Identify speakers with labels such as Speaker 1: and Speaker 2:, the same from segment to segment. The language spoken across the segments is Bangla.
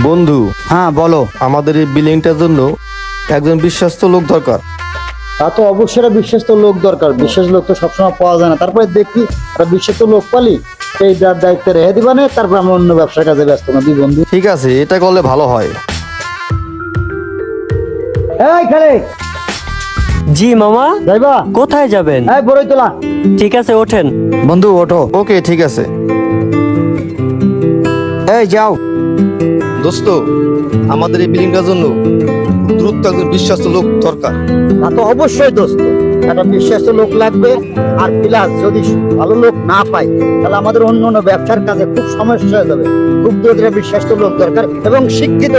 Speaker 1: বন্ধু,
Speaker 2: হ্যাঁ বলো।
Speaker 1: আমাদের এই বিল্ডিংটার জন্য একজন বিশ্বস্ত লোক দরকার।
Speaker 2: তা তো অবশ্যই একটা বিশ্বস্ত লোক দরকার। বিশেষ লোক তো সবসময় পাওয়া যায় না। তারপরে দেখি একটা বিশ্বস্ত লোক পালি, সেই দায়িত্বে রেখে দিবানে, তারপর আমরা অন্য ব্যবসার কাজে ব্যস্ত না দুই বন্ধু।
Speaker 1: ঠিক আছে, এটা করলে ভালো হয়।
Speaker 2: এই খালে
Speaker 3: জি মামা,
Speaker 2: যাইবা?
Speaker 3: কোথায় যাবেন?
Speaker 2: এই বড়ই তোলা।
Speaker 3: ঠিক আছে, ওঠেন।
Speaker 2: বন্ধু ওঠো।
Speaker 1: ওকে, ঠিক আছে।
Speaker 2: এই যাও।
Speaker 1: দোস্ত, আমাদের এই বিল্ডিংটার জন্য দ্রুত একজন বিশ্বস্ত লোক দরকার।
Speaker 2: তা তো অবশ্যই দোস্ত, একটা বিশ্বস্ত লোক লাগবে। আর প্লাস যদি ভালো লোক না পাই, তাহলে আমাদের অন্য অন্য ব্যবসার কাজে খুব সমস্যা হয়ে যাবে। খুব দ্রুত একটা বিশ্বস্ত লোক দরকার এবং শিক্ষিত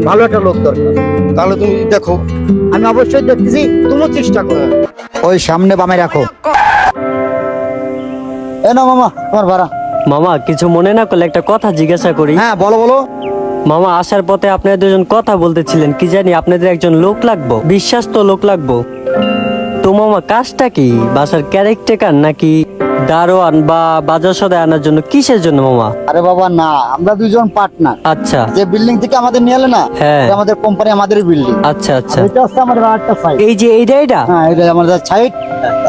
Speaker 2: ভালো একটা লোক দরকার।
Speaker 1: তাহলে তুমি দেখো।
Speaker 2: আমি অবশ্যই দেখতেছি, তুমিও চেষ্টা করো। ওই সামনে বামে রাখো। এ না মামা, তোমার ভাড়া।
Speaker 3: মামা, কিছু মনে না করলে একটা কথা জিজ্ঞাসা করি।
Speaker 2: হ্যাঁ বলো বলো।
Speaker 3: মামা, আসার পথে আপনারা দুজন কথা বলতেছিলেন, কি জানি আপনাদের একজন লোক লাগবো, বিশ্বস্ত লোক লাগবো। তো মামা, কাজটা কি? বাসার ক্যারেক্টার নাকি দারোয়ান বা বাজার সদাই আনার জন্য? কিসের জন্য মামা?
Speaker 2: আরে বাবা না, আমরা দুইজন পার্টনার।
Speaker 3: আচ্ছা
Speaker 2: যে বিল্ডিং থেকে আমাদের নিয়ে এলে না,
Speaker 3: হ্যাঁ।
Speaker 2: এটা আমাদের কোম্পানি, আমাদের বিল্ডিং।
Speaker 3: আচ্ছা আচ্ছা,
Speaker 2: এটা হচ্ছে আমাদের আরেকটা সাইড।
Speaker 3: এই যে এইটা
Speaker 2: হ্যাঁ, এটা আমাদের সাইড।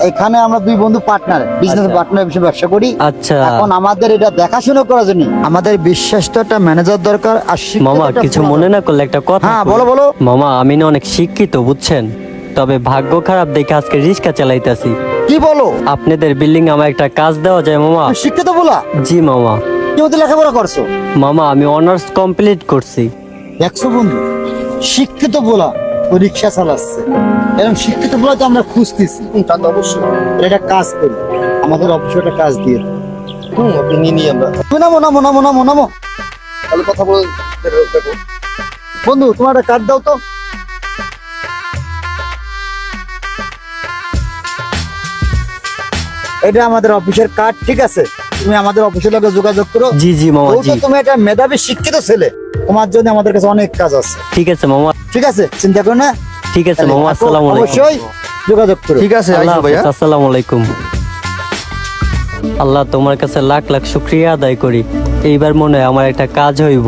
Speaker 2: এখানে আমরা দুই বন্ধু পার্টনার, বিজনেস
Speaker 3: আচ্ছা।
Speaker 2: পার্টনার হিসেবে ব্যবসা করি।
Speaker 3: আচ্ছা
Speaker 2: এখন আমাদের এটা দেখাশোনা করার জন্য আমাদের বিশ্বস্ত একটা ম্যানেজার দরকার। আর শিক্ষিত
Speaker 3: মামা,
Speaker 2: একটা
Speaker 3: কিছু
Speaker 2: পোলা
Speaker 3: মনে
Speaker 2: দরকার।
Speaker 3: না করলে একটা কথা
Speaker 2: হ্যাঁ
Speaker 3: কই।
Speaker 2: বলো বলো।
Speaker 3: মামা, আমি না অনেক শিক্ষিত, বুঝছেন, তবে ভাগ্য খারাপ দেখে আজকে রিক্সা চালাইতাছি।
Speaker 2: কি বলো?
Speaker 3: আপনাদের বিল্ডিং আমার একটা কাজ দেওয়া যায় মামা?
Speaker 2: তুমি শিক্ষিত বলা?
Speaker 3: জি মামা।
Speaker 2: তুমি তো লেখাপড়া করছো।
Speaker 3: মামা, আমি অনার্স কমপ্লিট করছি।
Speaker 2: দেখছো বন্ধু, শিক্ষিত বলা ও রিক্সা চালাচ্ছে। এরকম শিক্ষিত বলা তো আমরা খুঁজতেছি।
Speaker 1: তা তো অবশ্যই।
Speaker 2: এটা কাজ করি, আমাদের অফিসে একটা কাজ দিয়ে দাও।
Speaker 1: আপনি নিয়ে নিই আমরা।
Speaker 2: তুমি নামো নামো নামো নামো নামো।
Speaker 1: তাহলে কথা বলে দেখো।
Speaker 2: বন্ধু তোমার একটা কার্ড দাও তো। এটা আমাদের অফিসের কার্ড, ঠিক আছে? তুমি আমাদের অফিসের লোকে যোগাযোগ করো।
Speaker 3: জি জি মামা,
Speaker 2: যেহেতু
Speaker 3: জি।
Speaker 2: তুমি একটা মেধাবী শিক্ষিত ছেলে, তোমার জন্য আমাদের কাছে অনেক কাজ আছে।
Speaker 3: ঠিক আছে মামা,
Speaker 2: ঠিক আছে, চিন্তা করো না।
Speaker 3: ঠিক আছে মামা। আসসালামু আলাইকুম।
Speaker 2: অবশ্যই যোগাযোগ করো।
Speaker 1: ঠিক আছে,
Speaker 3: আল্লাহ
Speaker 1: আইসো ভাইয়া।
Speaker 3: হাফেজ, আসসালামু আলাইকুম। আল্লাহ, তোমার কাছে লাখ লাখ শুকরিয়া আদায় করি। এইবার মনে হয় আমার একটা কাজ হইব।